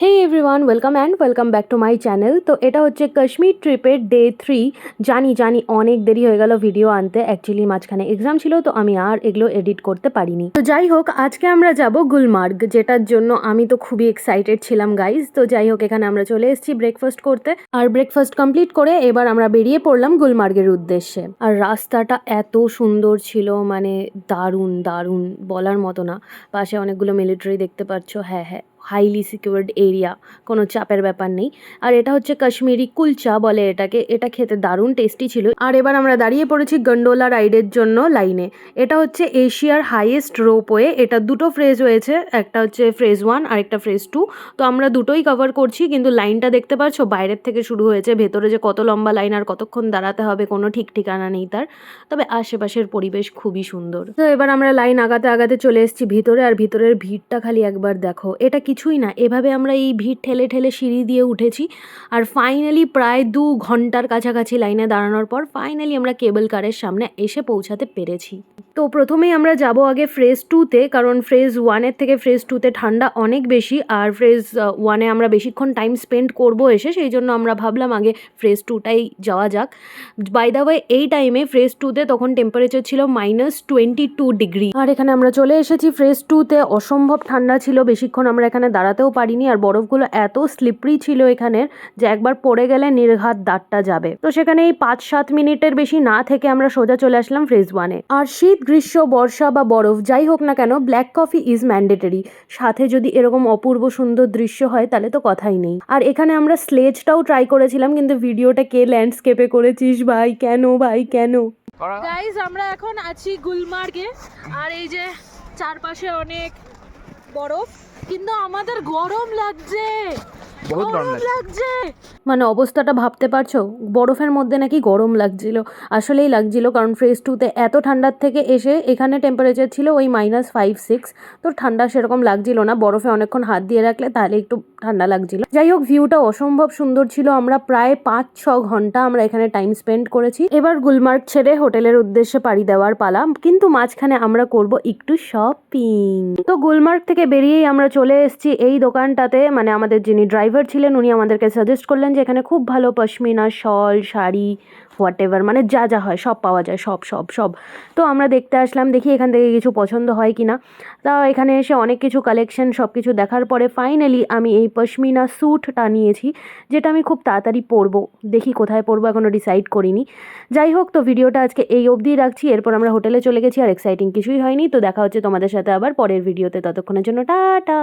Hey everyone, welcome back to my channel. তো এটা হচ্ছে কাশ্মীর ট্রিপের ডে 3। জানি অনেক দেরি হয়ে গেল ভিডিও আনতে। অ্যাকচুয়ালি মাঝখানে এক্সাম ছিল, তো আমি আর এগুলো এডিট করতে পারিনি। তো যাই হোক, আজকে আমরা যাব গুলমার্গ, যেটার জন্য আমি তো খুবই এক্সাইটেড ছিলাম গাইজ। তো যাই হোক, এখানে আমরা চলে এসেছি ব্রেকফাস্ট করতে, আর ব্রেকফাস্ট কমপ্লিট করে এবার আমরা বেরিয়ে পড়লাম গুলমার্গের উদ্দেশ্যে। আর রাস্তাটা এত সুন্দর ছিল, মানে দারুণ দারুণ, বলার মতো না। পাশে অনেকগুলো মিলিটারি দেখতে পাচ্ছ, হ্যাঁ, হাইলি সিকিউরড এরিয়া, কোনো চাপের ব্যাপার নেই। আর এটা হচ্ছে কাশ্মীরি কুলচা বলে এটাকে, এটা খেতে দারুণ টেস্টি ছিল। আর এবার আমরা দাঁড়িয়ে পড়েছি গন্ডোলা রাইডের জন্য লাইনে। এটা হচ্ছে এশিয়ার হাইয়েস্ট রোপওয়ে। এটা দুটো ফ্রেজ হয়েছে, একটা হচ্ছে ফ্রেজ 1 আর একটা ফ্রেজ 2। তো আমরা দুটোই কভার করছি, কিন্তু লাইনটা দেখতে পাচ্ছ বাইরের থেকে শুরু হয়েছে, ভেতরে যে কত লম্বা লাইন আর কতক্ষণ দাঁড়াতে হবে কোনো ঠিক ঠিকানা নেই তার। তবে আশেপাশের পরিবেশ খুবই সুন্দর। তো এবার আমরা লাইন আগাতে আগাতে চলে এসেছি ভিতরে, আর ভিতরের ভিড়টা খালি একবার দেখো। এটা কিছুই না, এভাবে আমরা এই ভিড় ঠেলে ঠেলে সিঁড়ি দিয়ে উঠেছি। আর ফাইনালি প্রায় 2 ঘন্টার কাছাকাছি লাইনে দাঁড়ানোর পর ফাইনালি আমরা কেবল কারের সামনে এসে পৌঁছাতে পেরেছি। তো প্রথমেই আমরা যাব আগে ফ্রেজ 2তে, কারণ ফ্রেজ 1-এর থেকে ফ্রেজ 2তে ঠান্ডা অনেক বেশি, আর ফ্রেজ 1-এ আমরা বেশিক্ষণ টাইম স্পেন্ড করবো এসে, সেই জন্য আমরা ভাবলাম আগে ফ্রেজ 2টাই যাওয়া যাক। বাই দ্য ওয়ে, এই টাইমে ফ্রেজ 2তে তখন টেম্পারেচার ছিল -22 ডিগ্রি। আর এখানে আমরা চলে এসেছি ফ্রেজ 2তে। অসম্ভব ঠান্ডা ছিল, বেশিক্ষণ আমরা এখানে দাঁড়াতেও পারিনি। আর বরফগুলো এত স্লিপারি ছিল এখানের যে একবার পড়ে গেলে নির্ঘাত দাঁতটা যাবে। তো সেখানে এই 5-7 মিনিটের বেশি না থেকে আমরা সোজা চলে আসলাম ফ্রেজ 1-এ। আর শীত, গ্রীষ্ম, বর্ষা বা বরফ যাই হোক না কেন, ব্ল্যাক কফি ইজ ম্যান্ডেটরি। সাথে যদি এরকম অপূর্ব সুন্দর দৃশ্য হয় তাহলে তো কথাই নেই। আর এখানে আমরা স্লেজটাও ট্রাই করেছিলাম, কিন্তু ভিডিওটা কে ল্যান্ডস্কেপে করেছিস ভাই, কেন ভাই কেন? গাইজ, আমরা এখন আছি গুলমার্গে, আর এই যে চারপাশে অনেক বরফ, কিন্তু আমাদের গরম লাগছে, মানে অবস্থাটা ভাবতে পারছো, বরফের মধ্যে নাকি গরম লাগছিল। আসলেই লাগছিল, কারণ ফ্রেজ 2তে এত ঠান্ডার থেকে এসে এখানে টেম্পারেচার ছিল ওই -5-6। তো ঠান্ডা সেরকম লাগছিল না, বরফে অনেকক্ষণ হাত দিয়ে রাখলে তাহলে একটু ঠান্ডা লাগছিল। যাই হোক, ভিউটা অসম্ভব সুন্দর ছিল। আমরা প্রায় 5-6 ঘন্টা আমরা এখানে টাইম স্পেন্ড করেছি। এবার গুলমার্গ ছেড়ে হোটেলের উদ্দেশ্যে পাড়ি দেওয়ার পালা, কিন্তু মাঝখানে আমরা করব একটু শপিং। তো গুলমার্গ থেকে বেরিয়েই আমরা চলে এসেছি এই দোকানটাতে, মানে আমাদের যিনি ড্রাইভার ছিলেন উনি আমাদেরকে সাজেস্ট করলেন যে এখানে খুব ভালো পশমিনা শল, শাড়ি, হোয়াটএভার, মানে যা যা হয় সব পাওয়া যায়, সব। তো আমরা দেখতে আসলাম, দেখি এখান থেকে কিছু পছন্দ হয় কিনা। তা এখানে এসে অনেক কিছু কালেকশন, সব কিছু দেখার পরে ফাইনালি আমি এই পশমিনা স্যুটটা নিয়েছি, যেটা আমি খুব তাড়াতাড়ি পরবো। দেখি কোথায় পরবো, এখনও ডিসাইড করিনি। যাই হোক, তো ভিডিওটা আজকে এই অবধি রাখছি। এরপর আমরা হোটেলে চলে গেছি, আর এক্সাইটিং কিছুই হয়নি। তো দেখা হচ্ছে তোমাদের সাথে আবার পরের ভিডিওতে, ততক্ষণের জন্য টাটা।